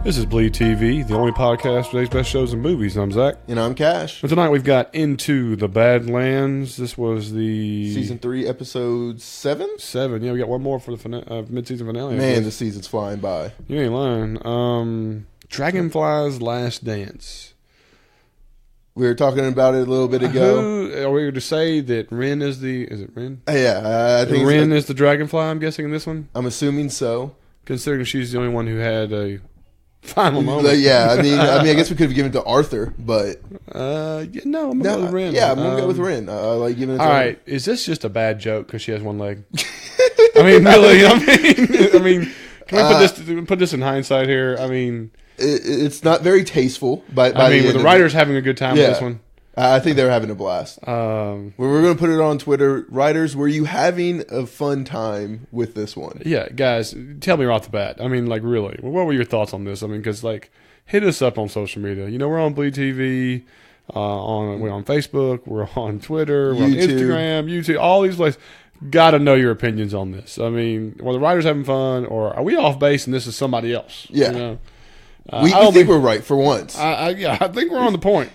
This is BleedTV, the only podcast for today's best shows and movies. I'm Zach. And I'm Cash. And tonight we've got Into the Badlands. This was the... Season 3, episode 7? 7. Yeah, we got one more for the mid-season finale. Man, the season's flying by. You ain't lying. Dragonfly's Last Dance. We were talking about it a little bit ago. Are we going to say that Ren is the... Is it Ren? Yeah, I think Ren is the Dragonfly, I'm guessing, in this one? I'm assuming so. Considering she's the only one who had a final moment. Yeah, I mean, I guess we could have given it to Arthur, but... no, I'm going to go with Ren. Yeah, I'm going to go with Ren. I like giving it to All her. right, is this just a bad joke because she has one leg? I mean, really, I mean, can we put this in hindsight here? I mean... It's not very tasteful. By were the writers having a good time with this one? I think they were having a blast. We're going to put it on Twitter. Writers, were you having a fun time with this one? Yeah, guys, tell me right off the bat. I mean, like, really, what were your thoughts on this? I mean, because, like, hit us up on social media. You know, we're on BleedTV, we're on Facebook, we're on Twitter, we're on Instagram, YouTube, all these places. Got to know your opinions on this. I mean, were the writers having fun, or are we off base and this is somebody else? Yeah. You know? We think we're right for once. I think we're on the point.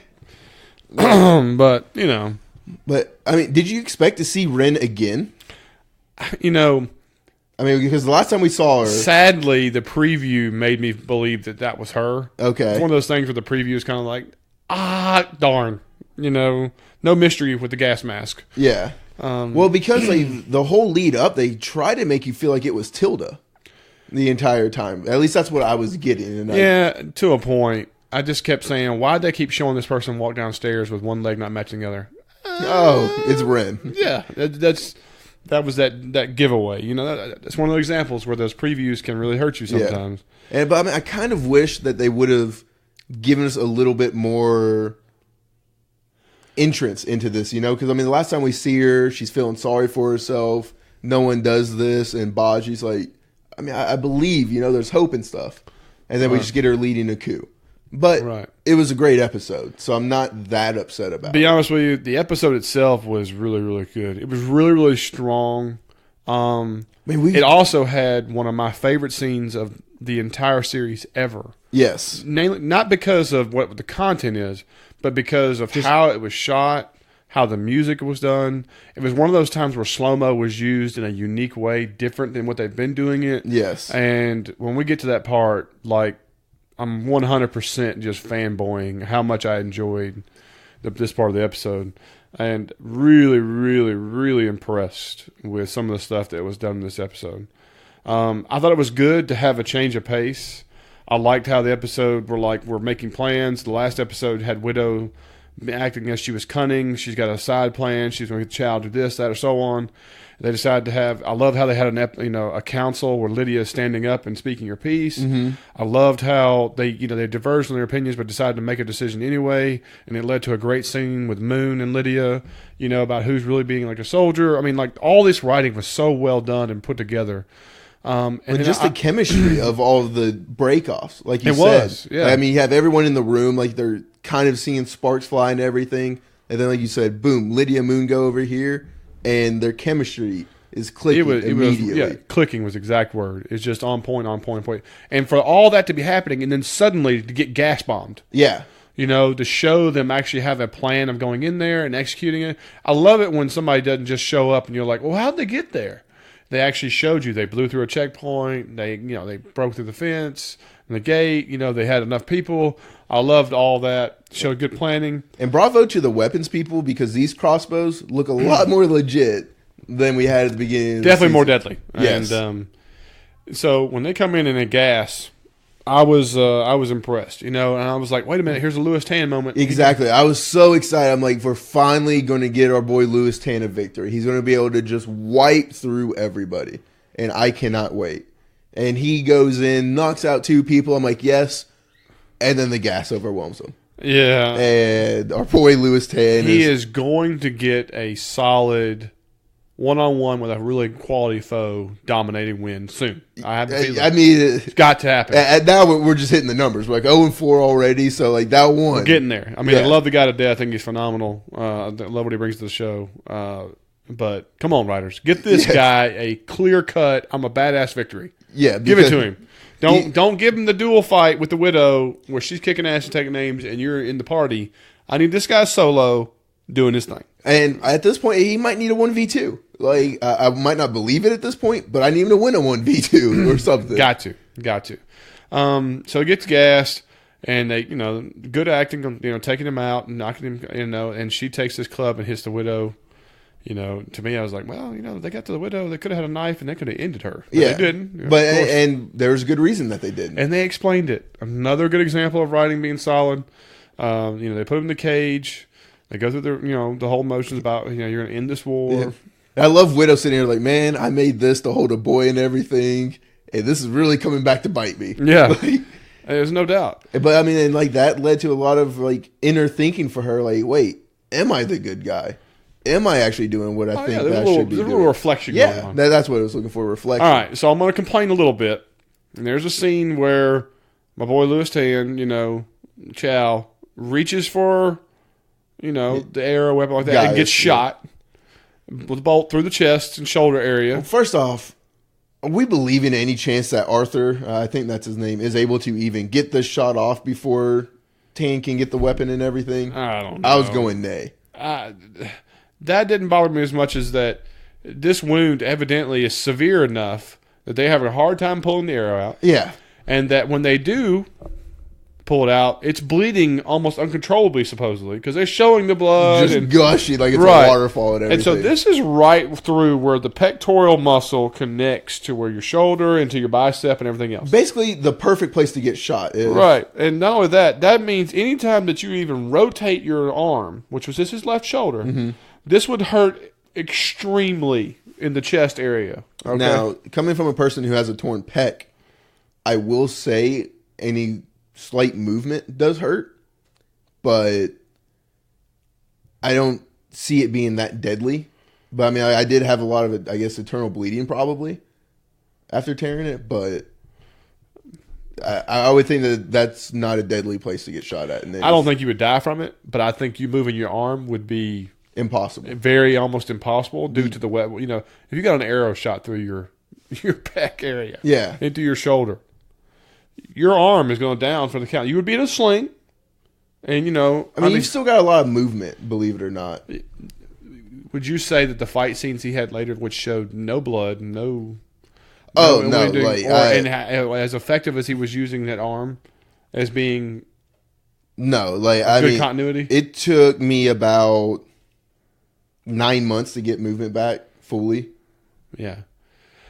But, you know. But, I mean, did you expect to see Ren again? You know. I mean, because the last time we saw her. Sadly, the preview made me believe that was her. Okay. It's one of those things where the preview is kind of like, darn. You know, no mystery with the gas mask. Yeah. Well, because like, the whole lead up, they try to make you feel like it was Tilda the entire time. At least that's what I was getting. And to a point. I just kept saying, why'd they keep showing this person walk downstairs with one leg not matching the other? It's Ren. Yeah, that was that giveaway. You know, that's one of those examples where those previews can really hurt you sometimes. Yeah. But I mean, I kind of wish that they would have given us a little bit more entrance into this, you know? Because, I mean, the last time we see her, she's feeling sorry for herself. No one does this. And Baji's like, I mean, I believe, you know, there's hope and stuff. And then we just get her leading a coup. But It was a great episode, so I'm not that upset about it. To be honest with you, the episode itself was really, really good. It was really, really strong. It also had one of my favorite scenes of the entire series ever. Yes. Not because of what the content is, but because of how it was shot, how the music was done. It was one of those times where slow-mo was used in a unique way, different than what they've been doing it. Yes. And when we get to that part, like, I'm 100% just fanboying how much I enjoyed this part of the episode, and really, really, really impressed with some of the stuff that was done in this episode. I thought it was good to have a change of pace. I liked how the episode we're making plans. The last episode had Widow acting as she was cunning. She's got a side plan. She's going to get the child do this, that, or so on. They decided to have. I loved how they had a council where Lydia is standing up and speaking her piece. Mm-hmm. I loved how they diverged in their opinions, but decided to make a decision anyway, and it led to a great scene with Moon and Lydia. You know, about who's really being like a soldier. I mean, like, all this writing was so well done and put together. And just the chemistry of all of the breakoffs, like you said. Yeah. I mean, you have everyone in the room, like they're kind of seeing sparks fly and everything, and then, like you said, boom, Lydia and Moon go over here. And their chemistry is clicking immediately. Clicking was the exact word. It's just on point. And for all that to be happening, and then suddenly to get gas bombed. Yeah. You know, to show them actually have a plan of going in there and executing it. I love it when somebody doesn't just show up and you're like, well, how'd they get there? They actually showed you. They blew through a checkpoint. They broke through the fence and the gate. You know, they had enough people. I loved all that. Showed good planning. And bravo to the weapons people, because these crossbows look a lot more legit than we had at the beginning. Definitely more deadly. Yes. And so when they come in and they gas, I was impressed. You know, and I was like, wait a minute, here's a Louis Tan moment. Exactly. I was so excited. I'm like, we're finally going to get our boy Louis Tan a victory. He's going to be able to just wipe through everybody, and I cannot wait. And he goes in, knocks out 2 people. I'm like, yes. And then the gas overwhelms him. Yeah. And our boy Louis Tan is going to get a solid one-on-one with a really quality foe dominating win soon. I have the feeling. I mean, it's got to happen. And now we're just hitting the numbers. We're like 0-4 already, so like that one. We're getting there. I mean, I love the guy to death. I think he's phenomenal. I love what he brings to the show. But come on, writers. Get this guy a clear-cut, I'm a badass victory. Yeah. Give it to him. Don't give him the dual fight with the Widow where she's kicking ass and taking names and you're in the party. I need this guy solo doing his thing. And at this point, he might need a 1v2. Like, I might not believe it at this point, but I need him to win a 1v2 or something. Got to. So he gets gassed, and they, good acting, taking him out and knocking him, and she takes this club and hits the Widow. To me, I was like, well, they got to the Widow. They could have had a knife and they could have ended her. But they didn't. But and there's a good reason that they didn't. And they explained it. Another good example of writing being solid. They put him in the cage. They go through the whole motions about, you're going to end this war. Yeah. I love Widow sitting here like, man, I made this to hold a boy and everything. And this is really coming back to bite me. Yeah. There's no doubt. But I mean, and like that led to a lot of like inner thinking for her. Like, wait, am I the good guy? Am I actually doing what I think I should be doing? There's a little reflection going on. That's what I was looking for, reflection. All right, so I'm going to complain a little bit. And there's a scene where my boy Louis Tan, Chow, reaches for, the arrow weapon like that and gets shot with a bolt through the chest and shoulder area. Well, first off, are we believing any chance that Arthur, I think that's his name, is able to even get this shot off before Tan can get the weapon and everything? I don't know. I was going nay. That didn't bother me as much as that this wound evidently is severe enough that they have a hard time pulling the arrow out. Yeah. And that when they do pull it out, it's bleeding almost uncontrollably, supposedly, because they're showing the blood. Just gushing like it's a waterfall and everything. And so this is right through where the pectoral muscle connects to where your shoulder and to your bicep and everything else. Basically, the perfect place to get shot. Right. And not only that means anytime that you even rotate your arm, which was his left shoulder, this would hurt extremely in the chest area. Okay? Now, coming from a person who has a torn pec, I will say any slight movement does hurt, but I don't see it being that deadly. But I mean, I did have a lot of, I guess, internal bleeding probably after tearing it, but I would think that that's not a deadly place to get shot at. And I don't think you would die from it, but I think you moving your arm would be impossible, almost impossible due to the wet. If you got an arrow shot through your pec area, into your shoulder, your arm is going down for the count. You would be in a sling, and I mean, you've still got a lot of movement, believe it or not. Would you say that the fight scenes he had later, which showed no blood, no? And as effective as he was using that arm as being good continuity? It took me about 9 months to get movement back fully. Yeah.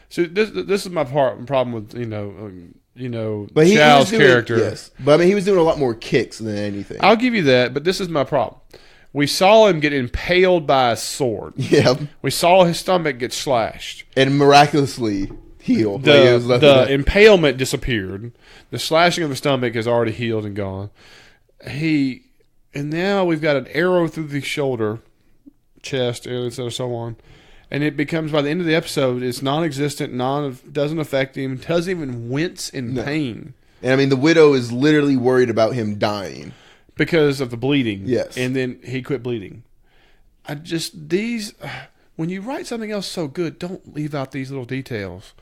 So this is my problem with but Chow's character. Yes, but I mean he was doing a lot more kicks than anything. I'll give you that, but this is my problem. We saw him get impaled by a sword. Yeah. We saw his stomach get slashed and miraculously healed. The impalement disappeared. The slashing of the stomach is already healed and gone. And now we've got an arrow through the shoulder, chest, and so on. And it becomes, by the end of the episode, it's non-existent, doesn't affect him, doesn't even wince in pain. And I mean, the Widow is literally worried about him dying. Because of the bleeding. Yes. And then he quit bleeding. When you write something else so good, don't leave out these little details.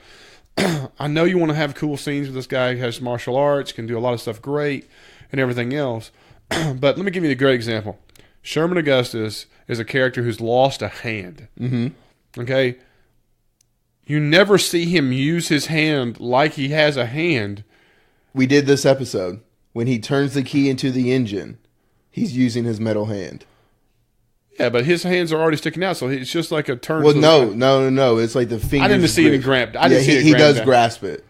I know you want to have cool scenes with this guy who has martial arts, can do a lot of stuff great, and everything else. But let me give you a great example. Sherman Augustus is a character who's lost a hand. Mm-hmm. Okay? You never see him use his hand like he has a hand. We did this episode. When he turns the key into the engine, he's using his metal hand. Yeah, but his hands are already sticking out, so it's just like a turn. Well, no. It's like the fingers. I didn't see it in grasp. He does grasp it.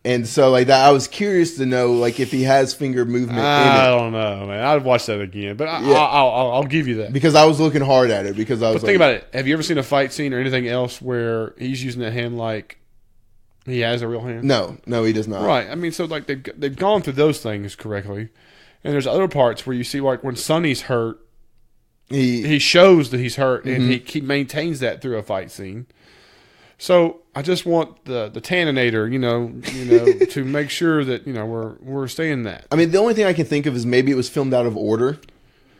And so, like that, I was curious to know, like, if he has finger movement in it. I don't know, man. I'd watch that again, but I'll give you that because I was looking hard at it because I was. But think about it. Have you ever seen a fight scene or anything else where he's using that hand like he has a real hand? No, he does not. Right. I mean, so like they've gone through those things correctly, and there's other parts where you see like when Sonny's hurt, he shows that he's hurt, and he maintains that through a fight scene. So I just want the Taninator, to make sure that we're staying that. I mean, the only thing I can think of is maybe it was filmed out of order,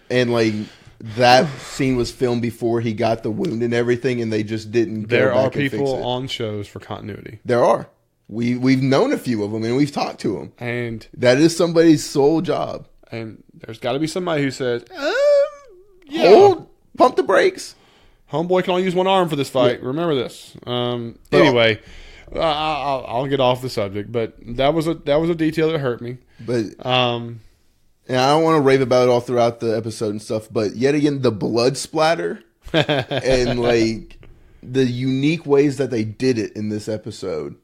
and like that scene was filmed before he got the wound and everything, and they just didn't. There are people on shows for continuity. There are, We've known a few of them and we've talked to them. And that is somebody's sole job. And there's got to be somebody who says, yeah. Pump the brakes. Homeboy can only use one arm for this fight. Yeah. Remember this. Anyway, I'll get off the subject, but that was a detail that hurt me. But and I don't want to rave about it all throughout the episode and stuff, but yet again, the blood splatter and like the unique ways that they did it in this episode,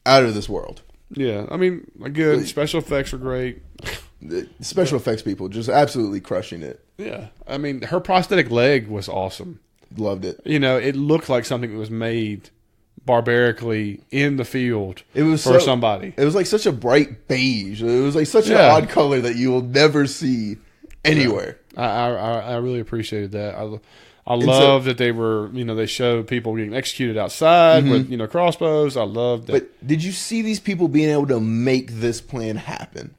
out of this world. Yeah, I mean, good. Special effects are great. The special effects people just absolutely crushing it. Yeah, I mean, her prosthetic leg was awesome. Loved it. You know, it looked like something that was made barbarically in the field for somebody. It was like such a bright beige. It was like such an odd color that you will never see anywhere. Yeah. I really appreciated that. I love that they were, they showed people getting executed outside with, crossbows. I loved that. But did you see these people being able to make this plan happen?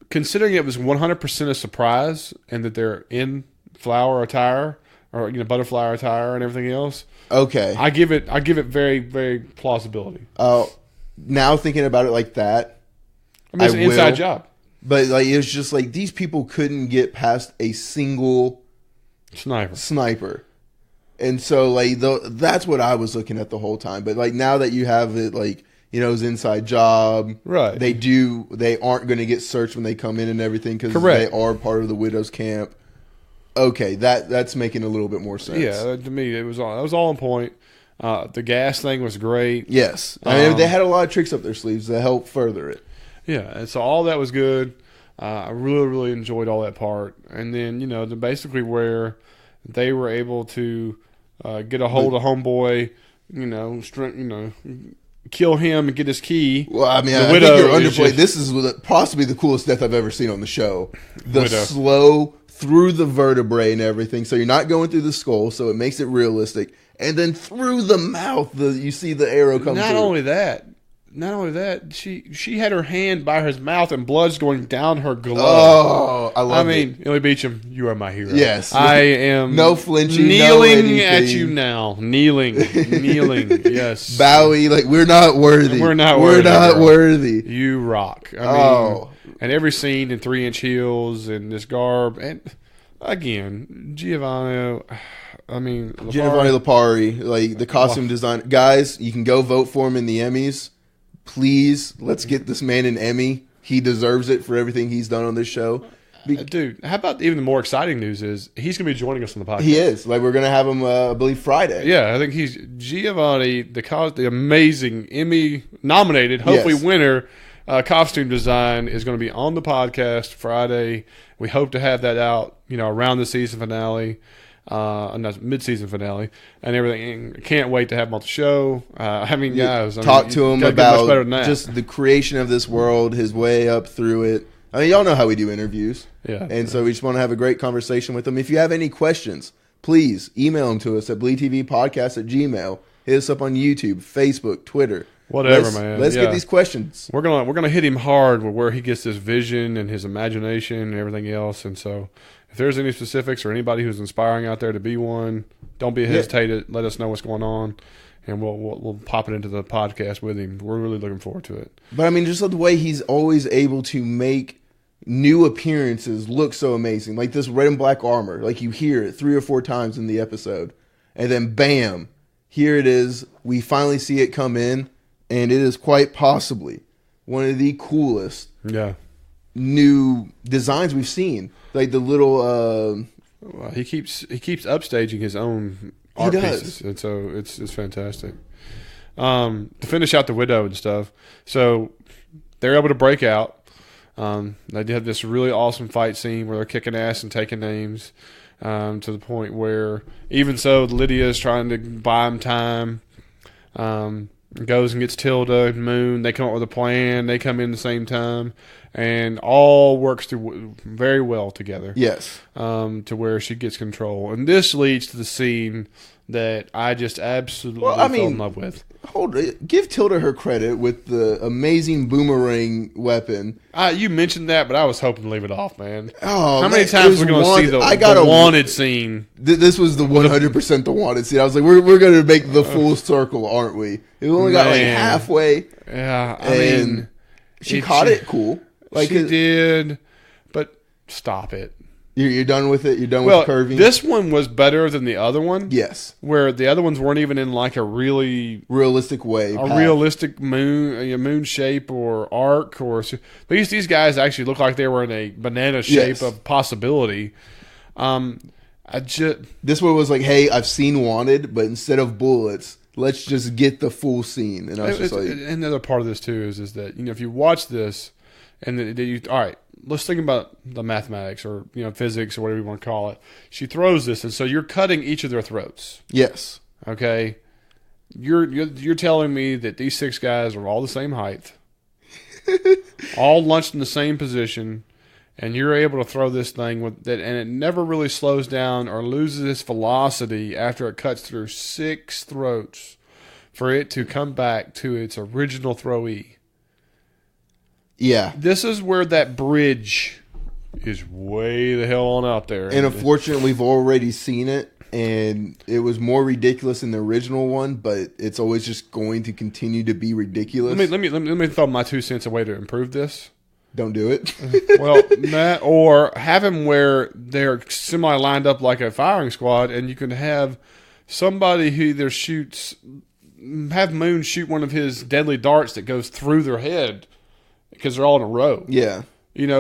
Considering it was 100% a surprise and that they're in flower attire or, butterfly attire and everything else. Okay. I give it very, very plausibility. Now thinking about it like that, I mean, it's an inside job. But like, it was just like these people couldn't get past a single sniper. And so like that's what I was looking at the whole time. But like now that you have it like, it's inside job. Right. They aren't going to get searched when they come in and everything because they are part of the Widow's camp. Okay, that's making a little bit more sense. Yeah, to me that was all on point. The gas thing was great. Yes. I mean, they had a lot of tricks up their sleeves that helped further it. Yeah, and so all that was good. I really, really enjoyed all that part. And then, basically where they were able to get a hold of Homeboy, kill him and get his key. Well, I mean, I think you're underplayed. This is possibly the coolest death I've ever seen on the show. The slow through the vertebrae and everything. So you're not going through the skull, so it makes it realistic. And then through the mouth, you see the arrow come through. Not only that, she had her hand by his mouth and blood's going down her glove. Oh, I love it. I mean, Illy Beecham, you are my hero. Yes. I am no flinching, kneeling at you now. Kneeling, yes. Bowie, like, we're not worthy. We're not worthy. You rock. I mean, and every scene in 3-inch heels and this garb. And again, Giovanni Lipari, like the costume design. Guys, you can go vote for him in the Emmys. Please, let's get this man an Emmy. He deserves it for everything he's done on this show. Dude, how about even the more exciting news is he's going to be joining us on the podcast. He is. Like, we're going to have him, I believe, Friday. Yeah, I think he's Giovanni, the amazing Emmy-nominated, hopefully winner, costume design is going to be on the podcast Friday. We hope to have that out, around the season finale. Mid-season finale and everything. Can't wait to have him on the show. Guys, talk to him about just the creation of this world, his way up through it. I mean, y'all know how we do interviews. Yeah. And so we just want to have a great conversation with him. If you have any questions, please email them to us at BleedTVpodcast@gmail.com. Hit us up on YouTube, Facebook, Twitter. Whatever, man. Let's get these questions. We're gonna hit him hard with where he gets this vision and his imagination and everything else. And so if there's any specifics or anybody who's inspiring out there to be one, don't be hesitated. Let us know what's going on, and we'll pop it into the podcast with him. We're really looking forward to it. But I mean, just the way he's always able to make new appearances look so amazing. Like this red and black armor, like you hear it 3 or 4 times in the episode, and then bam, here it is. We finally see it come in, and it is quite possibly one of the coolest new designs we've seen. Like the little he keeps upstaging his own art pieces, and so it's fantastic. To finish out the Widow and stuff, so they're able to break out. They have this really awesome fight scene where they're kicking ass and taking names, to the point where even so Lydia is trying to buy him time. Goes and gets Tilda and Moon. They come up with a plan. They come in the same time. and all works very well together. Yes. To where she gets control, and this leads to the scene that I just absolutely fell in love with. Give Tilda her credit with the amazing boomerang weapon. You mentioned that, but I was hoping to leave it off, man. Oh, how many times are we going to see the wanted scene? This was the 100% the wanted scene. I was like, we're going to make the full circle, aren't we? We only got like halfway. Yeah, I mean, she caught it cool. Like she did, but stop it. You're done with it? You're done with curving? This one was better than the other one. Yes. Where the other ones weren't even in like a really realistic way. Realistic moon shape or arc. These guys actually look like they were in a banana shape of possibility. This one was like, hey, I've seen Wanted, but instead of bullets, let's just get the full scene. And I was just like... And the other part of this too is that, if you watch this and all right, let's think about the mathematics or physics or whatever you want to call it. She throws this, and so you're cutting each of their throats. Yes. Okay. You're telling me that these 6 guys are all the same height, all lunched in the same position, and you're able to throw this thing with that, and it never really slows down or loses its velocity after it cuts through 6 throats for it to come back to its original throwee. Yeah. This is where that bridge is way the hell on out there. And unfortunately, we've already seen it, and it was more ridiculous in the original one, but it's always just going to continue to be ridiculous. Let me throw my 2 cents away to improve this. Don't do it. Well, that, or have them where they're semi lined up like a firing squad, and you can have somebody who either have Moon shoot one of his deadly darts that goes through their head because they're all in a row. Yeah.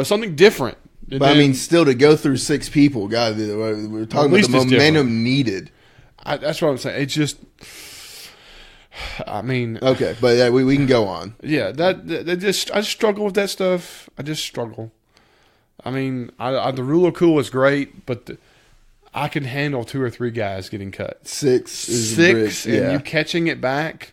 Something different. But still to go through 6 people, God, we're talking about the momentum needed. That's what I'm saying. It's just, okay, but yeah, we can go on. Yeah, I just struggle with that stuff. I just struggle. The rule of cool is great, but I can handle 2 or 3 guys getting cut. 6 is six, and you catching it back.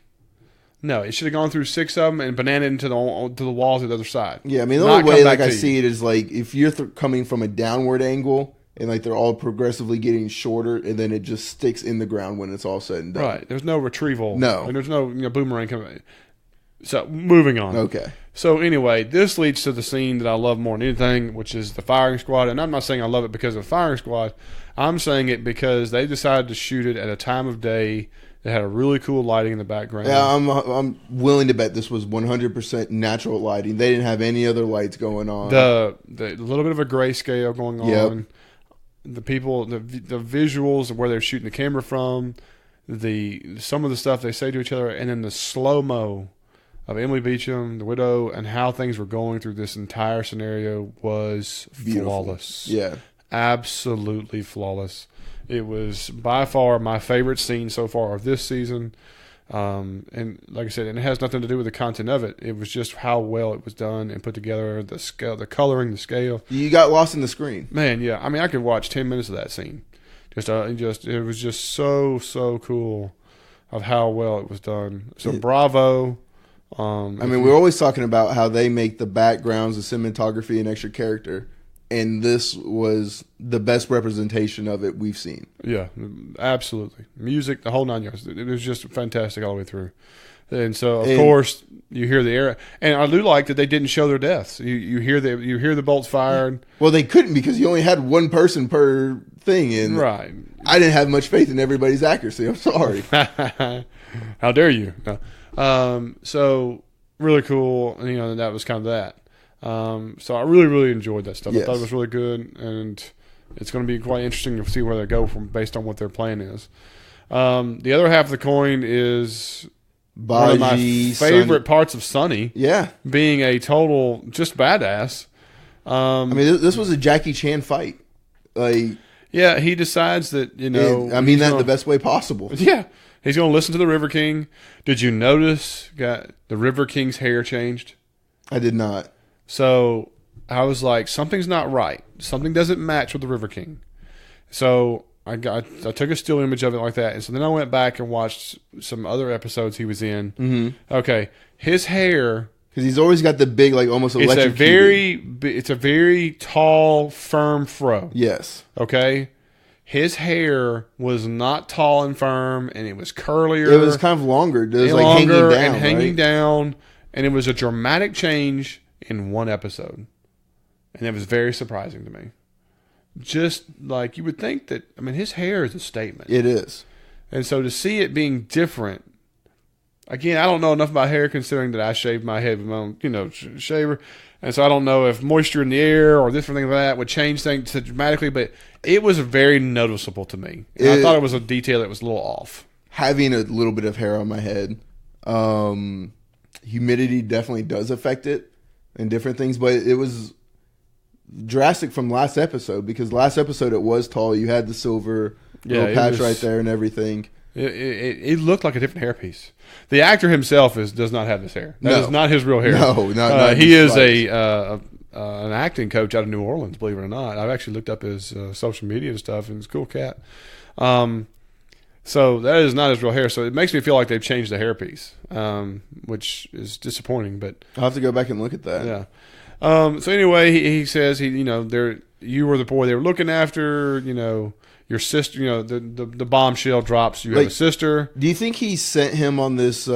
No, it should have gone through 6 of them and banana into the walls at the other side. Yeah, the only way I see it is like if you're coming from a downward angle and like they're all progressively getting shorter, and then it just sticks in the ground when it's all said and done. Right. There's no retrieval. No. And there's no boomerang coming. So moving on. Okay. So anyway, this leads to the scene that I love more than anything, which is the firing squad. And I'm not saying I love it because of the firing squad. I'm saying it because they decided to shoot it at a time of day that had a really cool lighting in the background. Yeah, I'm willing to bet this was 100% natural lighting. They didn't have any other lights going on. The little bit of a grayscale going on. Yep. The people, the visuals of where they're shooting the camera from, some of the stuff they say to each other, and then the slow-mo of Emily Beecham, the widow, and how things were going through this entire scenario was beautiful. Flawless. Yeah. Absolutely flawless. It was by far my favorite scene so far of this season. And like I said, and it has nothing to do with the content of it. It was just how well it was done and put together, the scale, the coloring, the scale. You got lost in the screen. Man, yeah. I could watch 10 minutes of that scene. It was just so cool of how well it was done. So bravo. We're always talking about how they make the backgrounds, the cinematography, an extra character. And this was the best representation of it we've seen. Yeah, absolutely. Music, the whole 9 yards. It was just fantastic all the way through. And so, of course, you hear the air. And I do like that they didn't show their deaths. You hear the bolts fired. Well, they couldn't because you only had 1 person per thing. And right. I didn't have much faith in everybody's accuracy. I'm sorry. How dare you? No. So, really cool. And, that was kind of that. So I really enjoyed that stuff. Yes. I thought it was really good, and it's going to be quite interesting to see where they go from based on what their plan is. The other half of the coin is one of my favorite parts of Sonny. Yeah, being a total just badass. This was a Jackie Chan fight. Yeah, he decides that that in the best way possible. Yeah, he's going to listen to the River King. Did you notice the River King's hair changed? I did not. So I was like, something's not right. Something doesn't match with the River King. So I took a still image of it like that. And so then I went back and watched some other episodes he was in. Mm-hmm. Okay. His hair Because he's always got the big, like almost electric. It's a very tall, firm fro. Yes. Okay. His hair was not tall and firm, and it was curlier. It was kind of longer. It was like hanging down, and it was a dramatic change in one episode, and it was very surprising to me. Just like you would think that, I mean, his hair is a statement. It is, and so to see it being different. Again, I don't know enough about hair, considering that I shaved my head with my own, shaver. And so I don't know if moisture in the air or different things like that would change things dramatically, but it was very noticeable to me. I thought it was a detail that was a little off. Having a little bit of hair on my head, humidity definitely does affect it and different things, but it was drastic from last episode, because last episode it was tall. You had the silver little patch right there and everything. It looked like a different hairpiece. The actor himself does not have this hair. That is not his real hair. No, not he is an acting coach out of New Orleans, believe it or not. I've actually looked up his social media and stuff, and he's a cool cat. So that is not his real hair. So it makes me feel like they've changed the hairpiece, which is disappointing. But I'll have to go back and look at that. Yeah. So anyway, he says you were the boy they were looking after. Your sister, the bombshell drops. You have a sister. Do you think he sent him on this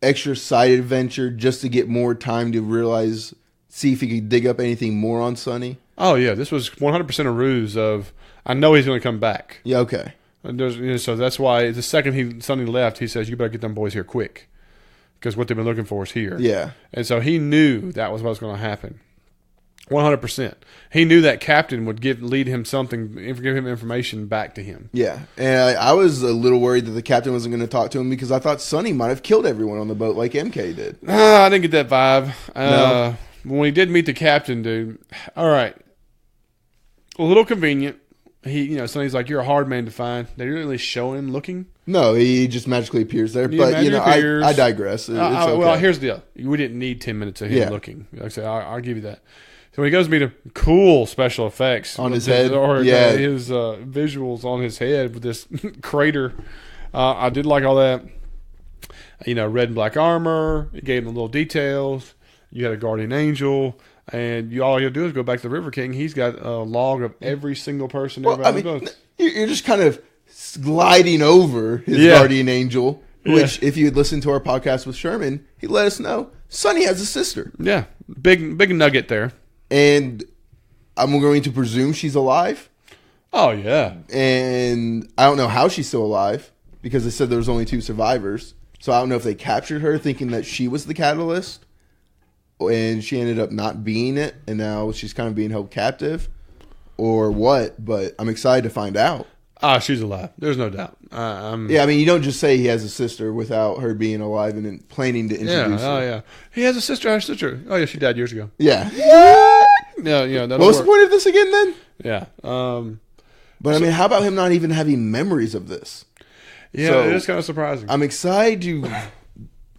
extra side adventure just to get more time to see if he could dig up anything more on Sonny? Oh, yeah. This was 100% a ruse of, I know he's going to come back. Yeah, okay. And so that's why the second Sonny left, he says, you better get them boys here quick, because what they've been looking for is here. Yeah. And so he knew that was what was going to happen. 100%. He knew that captain would lead him something, give him information back to him. Yeah, and I was a little worried that the captain wasn't going to talk to him, because I thought Sonny might have killed everyone on the boat like MK did. I didn't get that vibe. No. When he did meet the captain, dude, all right, a little convenient. Sonny's like, you're a hard man to find. They didn't really show him looking. No, he just magically appears there. But, I digress. It's okay. Well, here's the deal. We didn't need 10 minutes of him looking. Like I said, I'll give you that. So when he goes to meet a cool special effects on his head, or his visuals on his head with this crater, I did like all that. Red and black armor. It gave him the little details. You had a guardian angel, and all you do is go back to the River King. He's got a log of every single person. You're just kind of gliding over his guardian angel. Which, if you had listened to our podcast with Sherman, he let us know Sonny has a sister. Yeah, big nugget there. And I'm going to presume she's alive. Oh, yeah. And I don't know how she's still alive, because they said there was only 2 survivors. So I don't know if they captured her thinking that she was the catalyst, and she ended up not being it, and now she's kind of being held captive, or what. But I'm excited to find out. She's alive. There's no doubt. Yeah, I mean, you don't just say he has a sister without her being alive and then planning to introduce her. Oh, yeah. He has a sister. Her sister. Oh, yeah, she died years ago. Yeah. Yeah. What was the point of this again, then? Yeah. But, I mean, how about him not even having memories of this? Yeah, it is kind of surprising. I'm excited to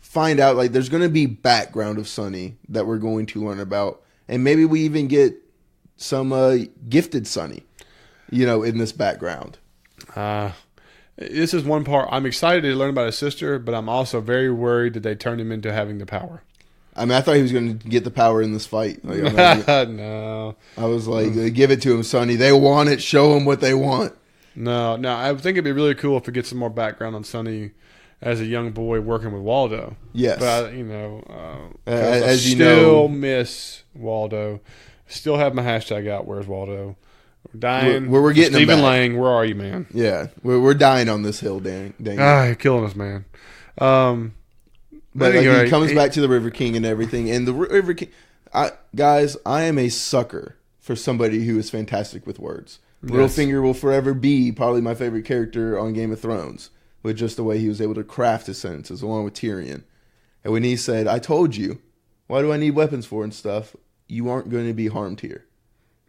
find out, there's going to be background of Sonny that we're going to learn about. And maybe we even get some gifted Sonny, in this background. This is one part. I'm excited to learn about his sister, but I'm also very worried that they turned him into having the power. I mean, I thought he was going to get the power in this fight. No. I was like, give it to him, Sonny. They want it. Show them what they want. No. I think it'd be really cool if we get some more background on Sonny as a young boy working with Waldo. Yes. But, as you still miss Waldo. Still have my hashtag out, where's Waldo? We're dying. We're getting Stephen Lang, where are you, man? Yeah, we're dying on this hill, dang. You're killing us, man. But anyway, he comes back to the River King and everything. And the River King... Guys, I am a sucker for somebody who is fantastic with words. Yes. Littlefinger will forever be probably my favorite character on Game of Thrones, with just the way he was able to craft his sentences, along with Tyrion. And when he said, I told you, what do I need weapons for and stuff? You aren't going to be harmed here.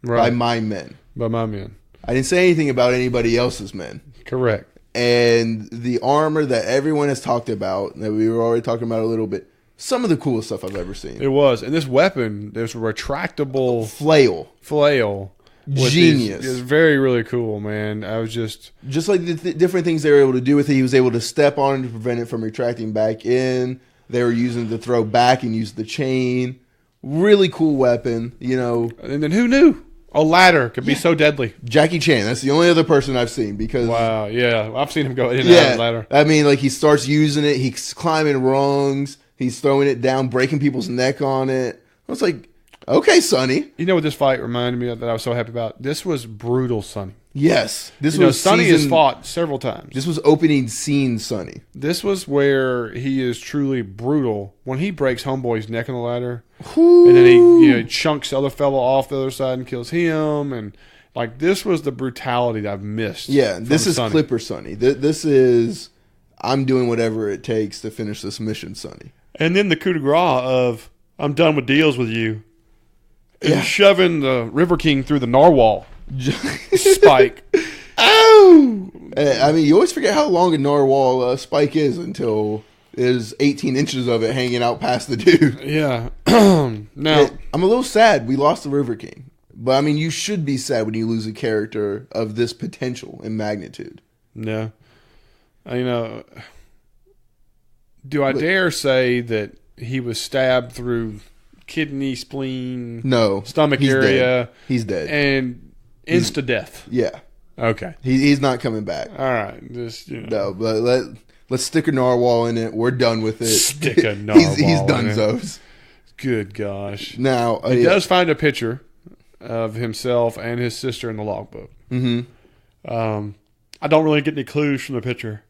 Right. By my men. By my men. I didn't say anything about anybody else's men. Correct. And the armor that everyone has talked about, that we were already talking about a little bit, some of the coolest stuff I've ever seen. It was. And this weapon, there's a retractable flail. Genius. It was very, really cool, man. I was just like the different things they were able to do with it. He was able to step on it to prevent it from retracting back in. they were using it to throw back and use the chain. Really cool weapon, you know. And then who knew? A ladder could be so deadly. Jackie Chan, that's the only other person I've seen because... Wow, yeah. I've seen him go in and out of the ladder. I mean, like, he starts using it. He's climbing rungs. He's throwing it down, breaking people's neck on it. I was like, okay, Sonny. You know what this fight reminded me of that I was so happy about? This was brutal Sonny. Yes. Sonny has fought several times. This was opening scene Sonny. This was where he is truly brutal. When he breaks Homeboy's neck on the ladder, and then he chunks the other fellow off the other side and kills him, and like this was the brutality that I've missed. Yeah, this is Sonny. Clipper Sonny. This is I'm doing whatever it takes to finish this mission, Sonny. And then the coup de grace of I'm done with deals with you, and shoving the River King through the narwhal. Spike. Oh! I mean, you always forget how long a narwhal spike is until there's 18 inches of it hanging out past the dude. Yeah. Now, I'm a little sad we lost the River King. But, I mean, you should be sad when you lose a character of this potential and magnitude. Yeah. Do I dare say that he was stabbed through kidney, spleen, stomach area? Dead. He's dead. And insta-death. Yeah. Okay. He's not coming back. All right. Just, No, but let's stick a narwhal in it. We're done with it. Stick a narwhal He's donezo's. Good gosh. Now, he does find a picture of himself and his sister in the logbook. Mm-hmm. I don't really get any clues from the picture.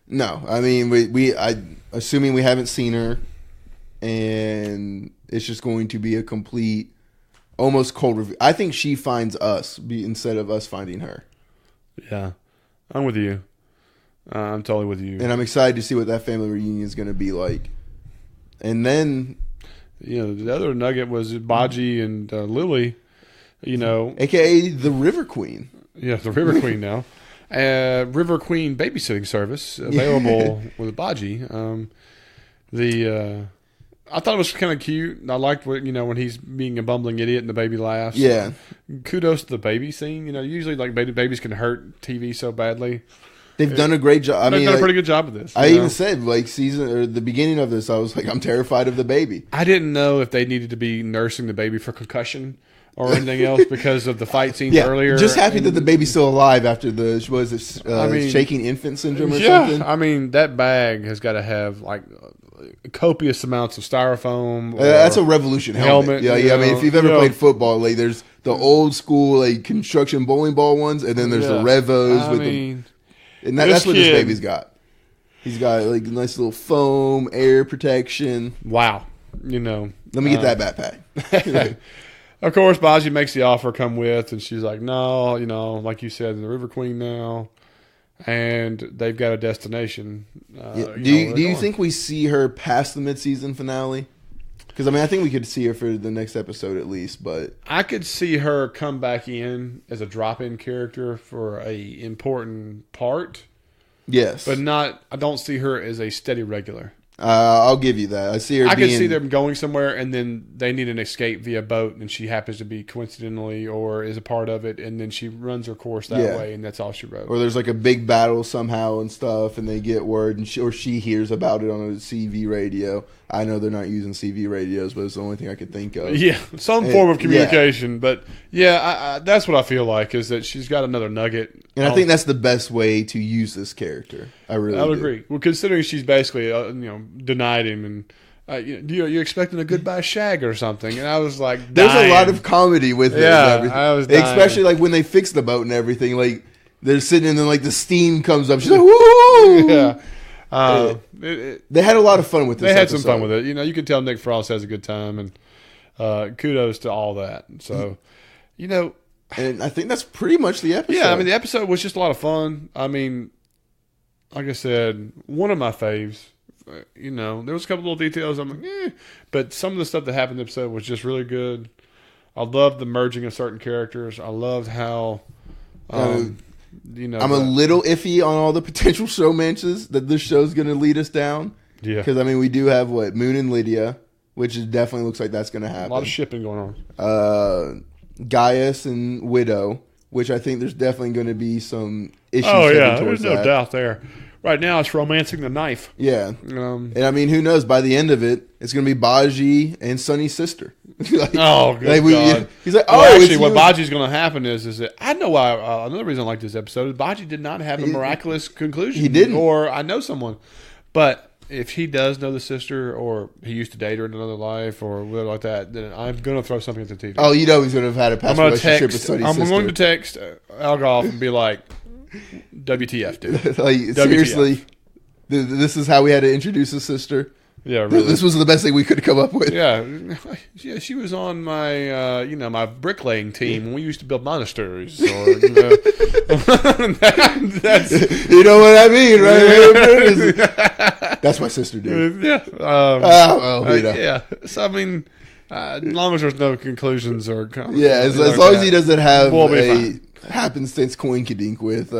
No. I mean, assuming we haven't seen her, and it's just going to be a complete... almost cold review. I think she finds us instead of us finding her. Yeah. I'm with you. I'm totally with you. And I'm excited to see what that family reunion is going to be like. And then... the other nugget was Baji and Lily, A.K.A. the River Queen. Yeah, the River Queen now. River Queen babysitting service available with Baji. I thought it was kind of cute. I liked when he's being a bumbling idiot and the baby laughs. Yeah. Kudos to the baby scene. Usually like babies can hurt TV so badly. They've done a great job. They've done a pretty good job of this. I even said the beginning of this, I was like, I'm terrified of the baby. I didn't know if they needed to be nursing the baby for concussion or anything else because of the fight scenes earlier. Just happy that the baby's still alive after the shaking infant syndrome or something. I mean, that bag has got to have like copious amounts of styrofoam. That's a Revolution helmet. Yeah. I mean, if you've ever played football, like there's the old school like construction bowling ball ones, and then there's the Revos and that's what this baby's got. He's got like a nice little foam, air protection. Wow. Let me get that backpack. Of course, Baji makes the offer come with, and she's like, no, like you said, the River Queen now. And they've got a destination. Do you think we see her past the mid-season finale? Because, I think we could see her for the next episode at least. But I could see her come back in as a drop-in character for a important part. Yes. But I don't see her as a steady regular. I'll give you that. I see her. I could see them going somewhere, and then they need an escape via boat, and she happens to be coincidentally or is a part of it, and then she runs her course that way, and that's all she wrote. Or there's like a big battle somehow and stuff, and they get word, and she hears about it on a CV radio. I know they're not using CV radios, but it's the only thing I could think of. Yeah, some form of communication. Yeah. But yeah, that's what I feel like is that she's got another nugget. And I think that's the best way to use this character. I would agree. Well, considering she's basically denied him and you're expecting a goodbye shag or something, and I was like, there's a lot of comedy with it. Yeah, I was dying. Especially like when they fix the boat and everything. Like they're sitting and then like the steam comes up. She's like, woo! Yeah. They had a lot of fun with this. They had some fun with it. You can tell Nick Frost has a good time, and kudos to all that. So, and I think that's pretty much the episode. Yeah, the episode was just a lot of fun. Like I said, one of my faves. There was a couple little details I'm like, but some of the stuff that happened in the episode was just really good. I loved the merging of certain characters. I loved how, I'm a little iffy on all the potential showmances that this show's going to lead us down. Yeah, because we do have Moon and Lydia, which definitely looks like that's going to happen. A lot of shipping going on. Gaius and Widow, which I think there's definitely going to be some issues. Oh yeah, there's no doubt there. Right now, it's romancing the knife. Yeah. And I mean, who knows? By the end of it, it's going to be Baji and Sonny's sister. Like, oh, good God. He's like, well, actually, what Baji's going to happen is that I know why. Another reason I like this episode is Baji did not have a miraculous conclusion. He didn't. Or I know someone. But if he does know the sister, or he used to date her in another life, or whatever like that, then I'm going to throw something at the TV. Oh, you know he's going to have had a past relationship with Sonny's sister. I'm going to text Al Goff and be like, WTF, dude. Like, WTF. Seriously, this is how we had to introduce his sister? Yeah, really. This was the best thing we could have come up with. Yeah, she was on my, my bricklaying team when we used to build monasteries. Or, that's, you know what I mean, right? That's my sister, dude. Yeah. Yeah. So, I mean, as long as there's no conclusions or... as long as he doesn't have a happenstance coinkydink with...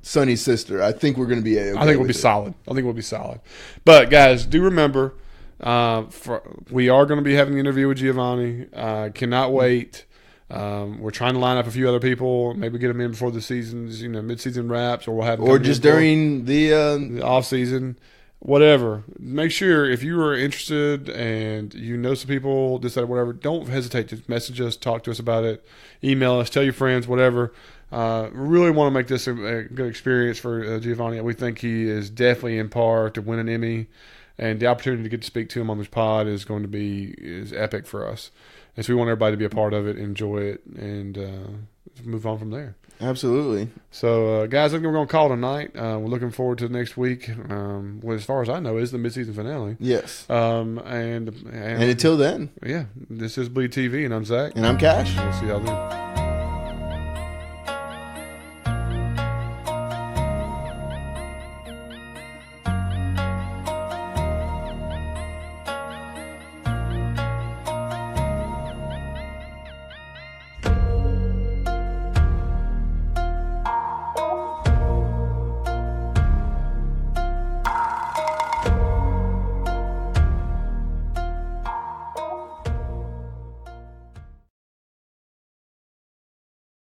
Sonny's sister. I think we're going to be okay. I think we'll be solid. But guys, do remember, we are going to be having an interview with Giovanni. Cannot wait. We're trying to line up a few other people. Maybe get them in before the season's, mid-season wraps, or we'll have them or just during the off season. Whatever. Make sure if you are interested and you know some people, this, that, whatever, don't hesitate to message us, talk to us about it, email us, tell your friends, whatever. Really want to make this a good experience for Giovanni. We think he is definitely in par to win an Emmy, and the opportunity to get to speak to him on this pod is going to be epic for us. And so we want everybody to be a part of it, enjoy it, and move on from there. Absolutely. So, guys, I think we're going to call it a night. We're looking forward to next week. As far as I know, is the mid-season finale. Yes. And until then. Yeah, this is BleedTV, and I'm Zach. And I'm Cash. We'll see y'all then.